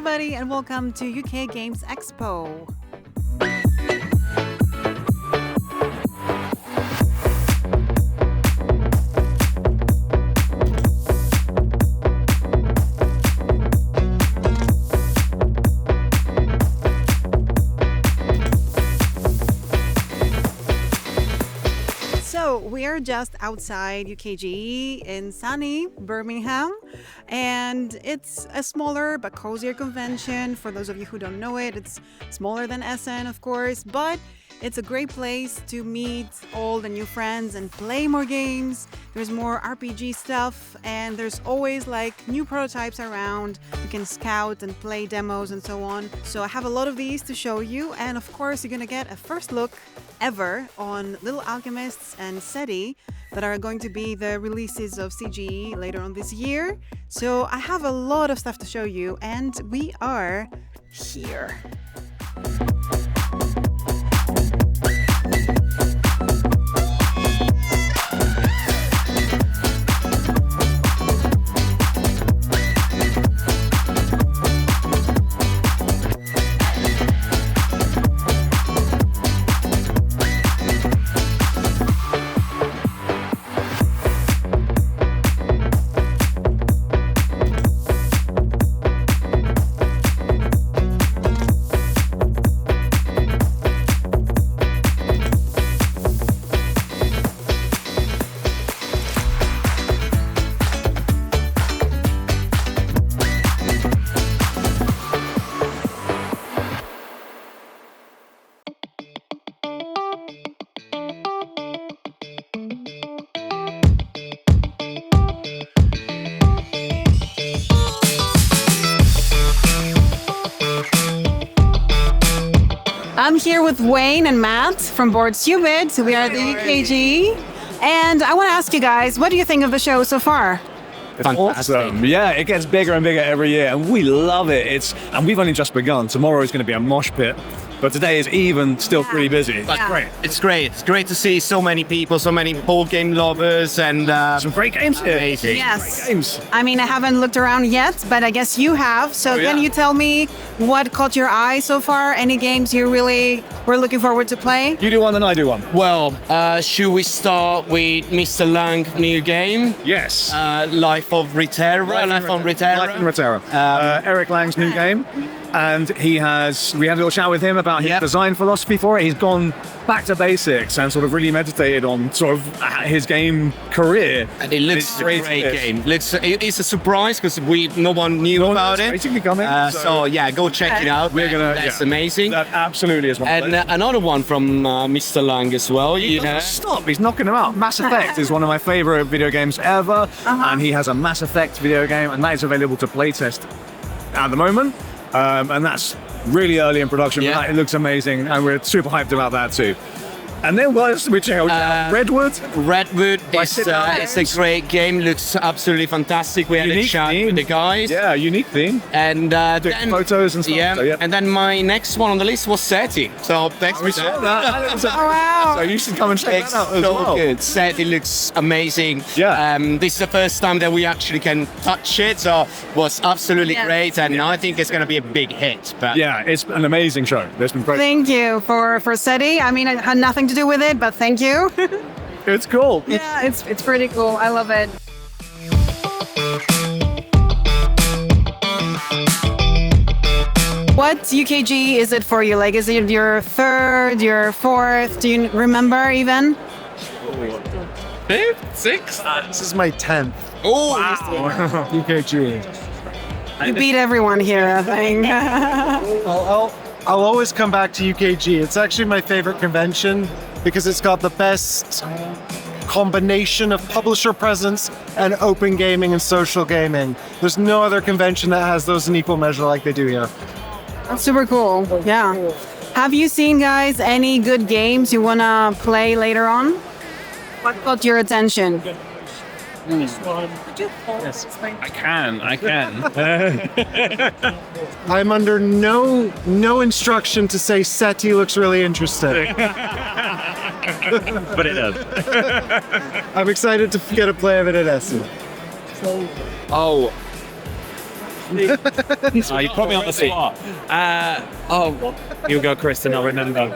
everybody, and welcome to UK Games Expo. So we are just outside UKGE in sunny Birmingham, and it's a smaller but cozier convention. For those of you who don't know it, it's smaller than Essen, of course, but it's a great place to meet all the new friends and play more games. There's more RPG stuff, and there's always like new prototypes around. You can scout and play demos and so on. So I have a lot of these to show you, and of course you're gonna get a first look ever on Little Alchemists and Seti that are going to be the releases of CGE later on this year. So I have a lot of stuff to show you, and we are here. I'm here with Wayne and Matt from Board Stupid. We are at the UKGE. And I want to ask you guys, what do you think of the show so far? It's awesome. Yeah, it gets bigger and bigger every year, and we love it. And we've only just begun. Tomorrow is going to be a mosh pit, but today is even still pretty busy. That's great. It's great. It's great to see so many people, so many board game lovers, and some great games here. Amazing. Yes. Great games. I mean, I haven't looked around yet, but I guess you have. So can you tell me what caught your eye so far? Any games you really were looking forward to play? You do one and I do one. Well, should we start with Mr. Lang new game? Yes. Life of Ritera. Life on Ritera. Life on Ritera. Eric Lang's new game. And we had a little chat with him about his design philosophy for it. He's gone back to basics and sort of really meditated on sort of his game career. And it looks a great game. It's a surprise because no one knew about it. Basically coming. So yeah, go check it out. That's amazing. That absolutely is one. And another one from Mr. Lang as well. He doesn't stop. He's knocking them out. Mass Effect is one of my favorite video games ever, and he has a Mass Effect video game, and that is available to playtest at the moment. And that's really early in production, but it looks amazing, and we're super hyped about that too. And then what else did we check out? Redwood? Redwood is a great game, looks absolutely fantastic. We had a chat with the guys. Yeah, unique theme. And then photos and stuff. Yeah. And then my next one on the list was Seti. So thanks for that. Oh, wow. So you should come and check that out as well. Good. Seti looks amazing. Yeah. This is the first time that we actually can touch it, so it was absolutely great, and I think it's going to be a big hit. But yeah, it's an amazing show. It's been great. Thank you for Seti. I mean, it had nothing to do with it, but thank you. It's cool. Yeah, it's pretty cool. I love it. What UKG is it for you? Like, is it your third, your fourth? Do you remember even? Fifth, sixth? This is my 10th. Oh, wow. UKG. You beat everyone here, I think. I'll always come back to UKG. It's actually my favorite convention because it's got the best combination of publisher presence and open gaming and social gaming. There's no other convention that has those in equal measure like they do here. That's super cool. Yeah. Have you seen, guys, any good games you want to play later on? What caught your attention? Yes, I can. I'm under no instruction to say Seti looks really interesting. But it does. I'm excited to get a play of it at Essen. Oh, You put me on the spot. You go, Kristen. I'll remember.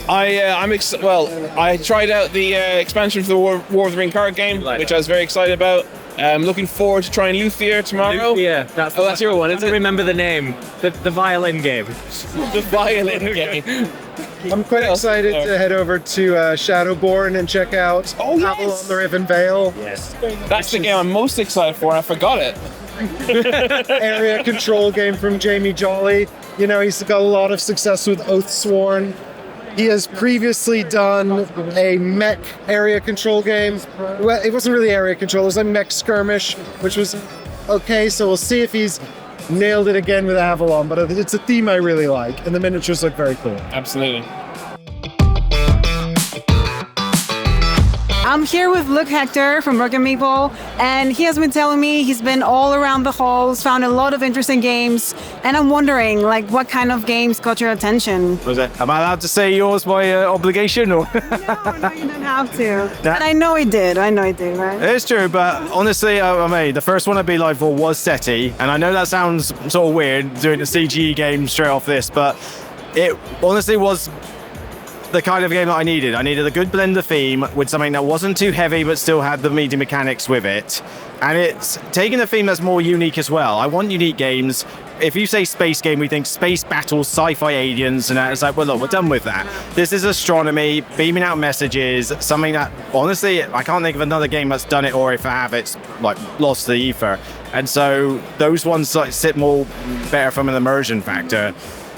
I tried out the expansion for the War of the Ring card game, which I was very excited about. Looking forward to trying Luthier tomorrow. Yeah, that's your one. I don't remember the name. The violin game. The violin game. I'm quite excited to head over to Shadowborn and check out Avalon the Riven Vale. Yes. That's the game I'm most excited for, and I forgot it. Area control game from Jamie Jolly. You know, he's got a lot of success with Oathsworn. He has previously done a mech area control game. Well, it wasn't really area control, it was a mech skirmish, which was okay, so we'll see if he's nailed it again with Avalon, but it's a theme I really like, and the miniatures look very cool. Absolutely. I'm here with Luke Hector from Broken Meeple, and he has been telling me he's been all around the halls, found a lot of interesting games, and I'm wondering, like, what kind of games caught your attention? Am I allowed to say yours by obligation? Or? No, you don't have to. But I know he did, right? It's true, but honestly, the first one I'd be live for was Seti, and I know that sounds sort of weird doing a CGE game straight off this, but it honestly was the kind of game that I needed. I needed a good blend of theme with something that wasn't too heavy but still had the meaty mechanics with it. And it's taking a theme that's more unique as well. I want unique games. If you say space game, we think space battles, sci-fi aliens, and it's like, well, look, we're done with that. This is astronomy, beaming out messages, something that, honestly, I can't think of another game that's done it, or if I have, it's like lost the ether. And so those ones like sit more better from an immersion factor.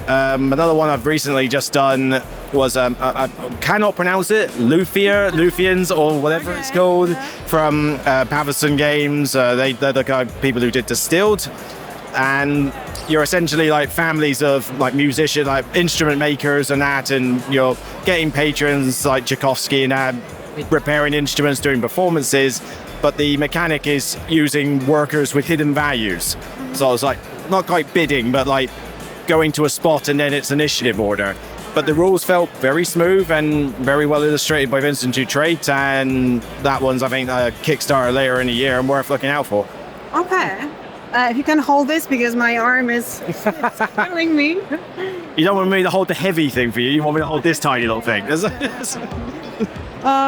Another one I've recently just done was, I cannot pronounce it, Luthians, or whatever it's called, from Pavison Games. They're the people who did Distilled. And you're essentially like families of like musicians, like instrument makers and that, and you're getting patrons like Tchaikovsky and that, repairing instruments, doing performances. But the mechanic is using workers with hidden values. So it's like, not quite bidding, but like going to a spot and then it's initiative order. But the rules felt very smooth and very well illustrated by Vincent Dutrait, and that one's, I think, a Kickstarter later in the year and worth looking out for. Okay. If you can hold this, because my arm is killing me. You don't want me to hold the heavy thing for you, you want me to hold this tiny little thing.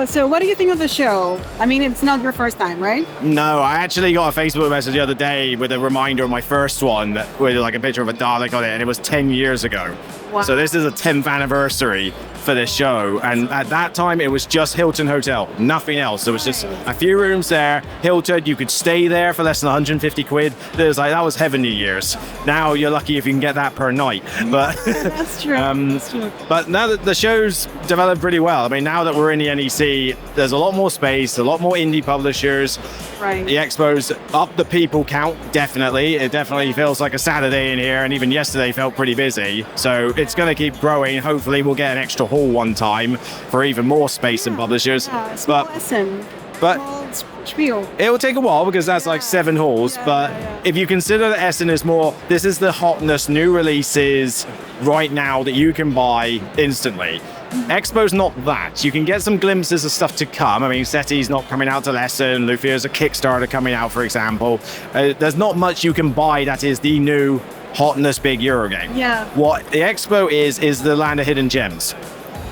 So what do you think of the show? I mean, it's not your first time, right? No, I actually got a Facebook message the other day with a reminder of my first one with like a picture of a Dalek on it, and it was 10 years ago. Wow. So this is a 10th anniversary for this show, and at that time it was just Hilton Hotel, nothing else. There was just a few rooms there, Hilton, you could stay there for less than 150 quid. That was heavenly years. Now you're lucky if you can get that per night. But That's true. That's true. But now that the show's developed pretty well, I mean, now that we're in the NEC, there's a lot more space, a lot more indie publishers. Right. The Expo's up the people count, definitely. It definitely feels like a Saturday in here, and even yesterday felt pretty busy. So it's going to keep growing. Hopefully we'll get an extra hall one time for even more space and publishers. Yeah, small lesson. But small spiel. it will take a while because that's like 7 halls, but if you consider that Essen is more, this is the hotness, new releases right now that you can buy instantly. Expo's not that. You can get some glimpses of stuff to come. I mean, Seti's not coming out to Essen, Luthier's a Kickstarter coming out, for example. There's not much you can buy that is the new hotness big Eurogame. Yeah. What the Expo is the land of hidden gems.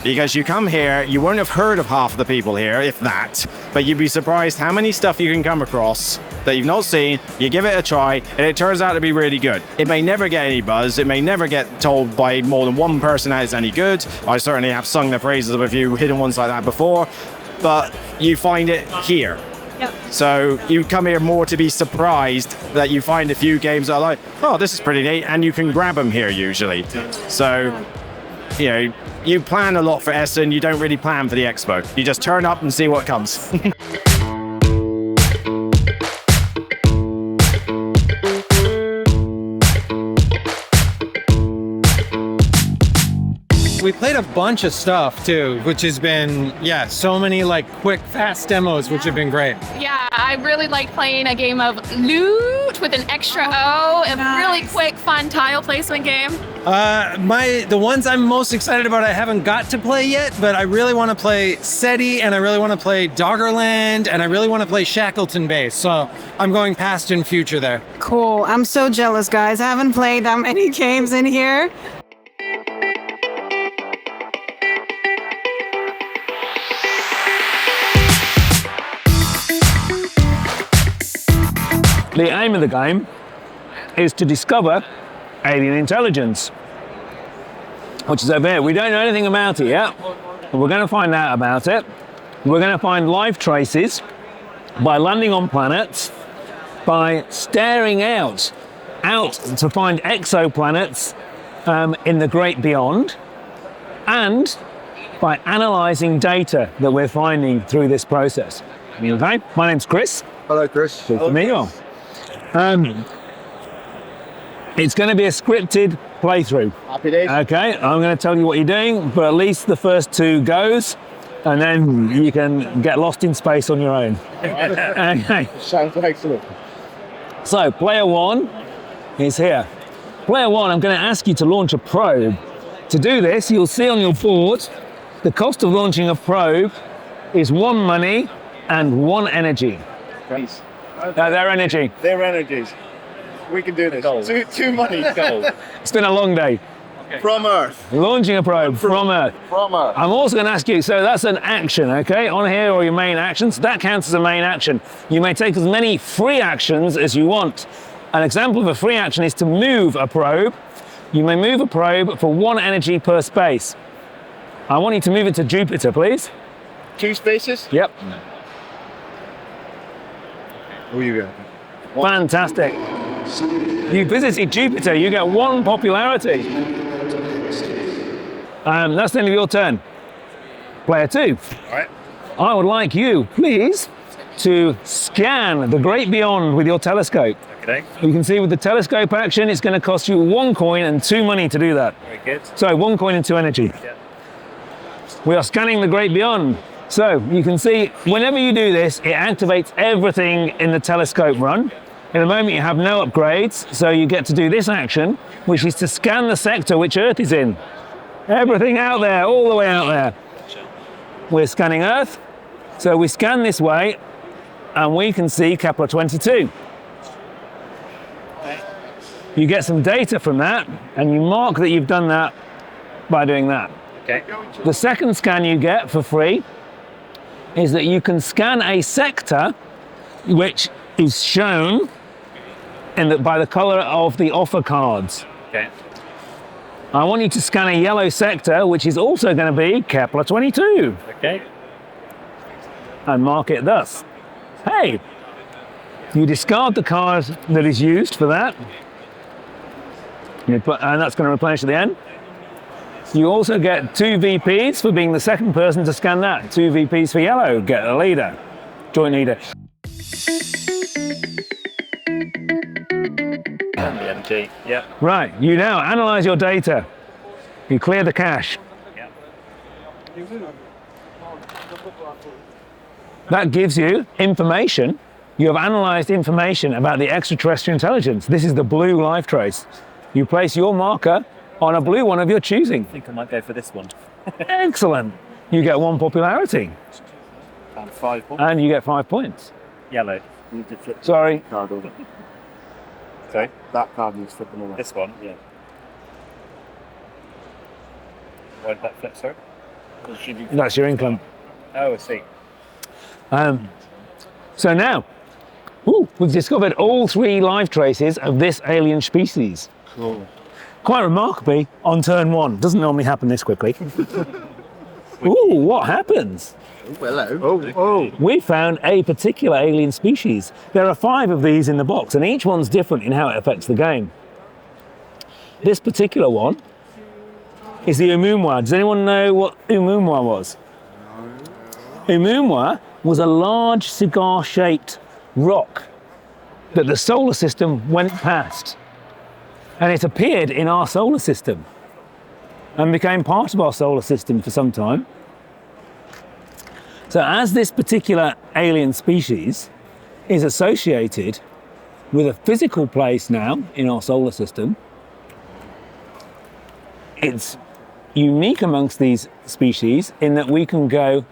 Because you come here, you won't have heard of half of the people here, if that, but you'd be surprised how many stuff you can come across that you've not seen, you give it a try, and it turns out to be really good. It may never get any buzz, it may never get told by more than one person that it's any good. I certainly have sung the praises of a few hidden ones like that before, but you find it here. Yep. So you come here more to be surprised that you find a few games that are like, oh, this is pretty neat, and you can grab them here usually. So, you know, you plan a lot for Essen, you don't really plan for the Expo. You just turn up and see what comes. We played a bunch of stuff too, which has been, so many like quick, fast demos, which have been great. Yeah, I really like playing a game of Loot Art with an extra O, a really quick, fun tile placement game. The ones I'm most excited about I haven't got to play yet, but I really want to play Seti, and I really want to play Doggerland, and I really want to play Shackleton Base. So I'm going past and future there. Cool. I'm so jealous, guys. I haven't played that many games in here. The aim of the game is to discover alien intelligence, which is over here. We don't know anything about it yet, but we're going to find out about it. We're going to find life traces by landing on planets, by staring out to find exoplanets in the great beyond, and by analysing data that we're finding through this process. Okay, my name's Chris. Hello, Chris. Good to meet you all. It's going to be a scripted playthrough. Happy days. Okay, I'm going to tell you what you're doing for at least the first 2 goes, and then you can get lost in space on your own. Okay. Sounds excellent. So, player 1 is here. Player 1, I'm going to ask you to launch a probe. To do this, you'll see on your board the cost of launching a probe is 1 money and 1 energy. Please. Their energy. Their energies. We can do this. Gold. Two money. Gold. It's been a long day. From Earth. Launching a probe from Earth. From Earth. I'm also going to ask you, so that's an action, okay? On here are your main actions. That counts as a main action. You may take as many free actions as you want. An example of a free action is to move a probe. You may move a probe for 1 energy per space. I want you to move it to Jupiter, please. 2 spaces? Yep. Who you got? Fantastic. You visited Jupiter, you get 1 popularity. That's the end of your turn. Player 2. All right. I would like you, please, to scan the great beyond with your telescope. Okay. You can see with the telescope action, it's going to cost you 1 coin and 2 money to do that. Very good. So 1 coin and 2 energy. Yeah. We are scanning the great beyond. So you can see whenever you do this, it activates everything in the telescope run. In the moment you have no upgrades, so you get to do this action, which is to scan the sector which Earth is in. Everything out there, all the way out there. We're scanning Earth, so we scan this way, and we can see Kepler 22. You get some data from that, and you mark that you've done that by doing that. Okay. The second scan you get for free is that you can scan a sector which is shown by the color of the offer cards. Okay. I want you to scan a yellow sector, which is also going to be Kepler 22. Okay. And mark it thus. Hey, you discard the card that is used for that, and that's going to replenish at the end. You also get 2 VPs for being the second person to scan that. 2 VPs for yellow, get a leader, joint leader. Yeah. Right, you now analyze your data. You clear the cache. Yeah. That gives you information. You have analyzed information about the extraterrestrial intelligence. This is the blue life trace. You place your marker on a blue one of your choosing. I think I might go for this one. Excellent. You get 1 popularity. And 5 points. And you get 5 points. Yellow. You need to flip the Sorry. card over. Sorry? That card needs flipping over. This one? Yeah. Why did that flip, sorry? That's your income. Oh, I see. So now, we've discovered all 3 life traces of this alien species. Cool. Quite remarkably, on turn 1. Doesn't normally happen this quickly. Ooh, what happens? Hello. We found a particular alien species. There are 5 of these in the box, and each one's different in how it affects the game. This particular one is the Oumuamua. Does anyone know what Oumuamua was? No. Oumuamua was a large cigar-shaped rock that the solar system went past. And it appeared in our solar system and became part of our solar system for some time. So as this particular alien species is associated with a physical place now in our solar system. It's unique amongst these species in that we can go,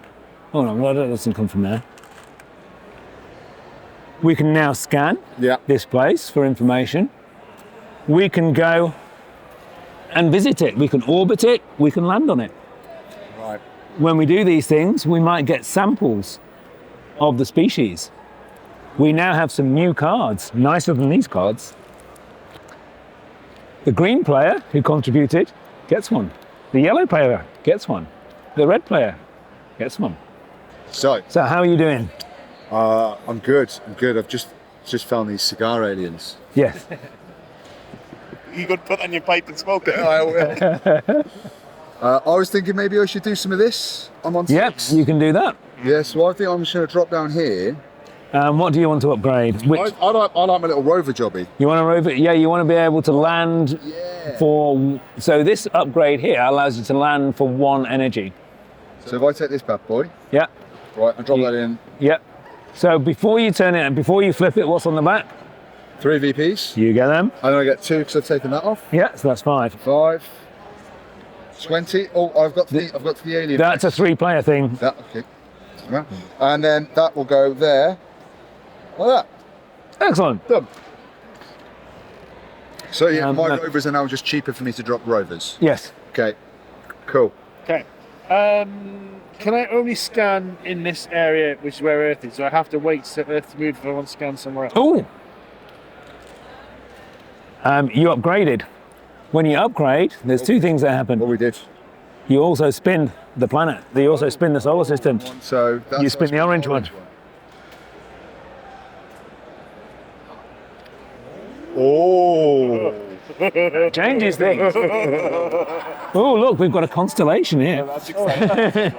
oh no, that doesn't come from there. We can now scan this place for information. We can go and visit it. We can orbit it, we can land on it. Right. When we do these things, we might get samples of the species. We now have some new cards, nicer than these cards. The green player who contributed gets one. The yellow player gets one. The red player gets one. So how are you doing? I'm good. I've just found these cigar aliens. Yes. You could put on your pipe and smoke it. I will. I was thinking maybe I should do some of this. I'm on 6. You can do that. Yeah, so I think I'm just going to drop down here. What do you want to upgrade? Which, I like my little rover jobby. you want a rover? Yeah, you want to be able to land for. So this upgrade here allows you to land for 1 energy. So if I take this bad boy, Yeah. right, and drop that in. Yeah. So before you turn it and before you flip it, what's on the back? 3 VPs. You get them. And then I get 2 because I've taken that off. Yeah, so that's 5. 5. 20. Oh, I've got the alien. That's a 3-player thing. That, okay. Yeah. And then that will go there. Like that. Excellent. Done. So yeah, my no. rovers are now just cheaper for me to drop rovers. Yes. Okay. Cool. Okay. Can I only scan in this area, which is where Earth is? So I have to wait for Earth to move if I want to scan somewhere else? Oh. You upgraded. When you upgrade, there's 2 things that happen. What we did. You also spin the planet. You also spin the solar system. So that's You spin the orange one. Oh. Changes things. Oh, look, we've got a constellation here. That's exciting.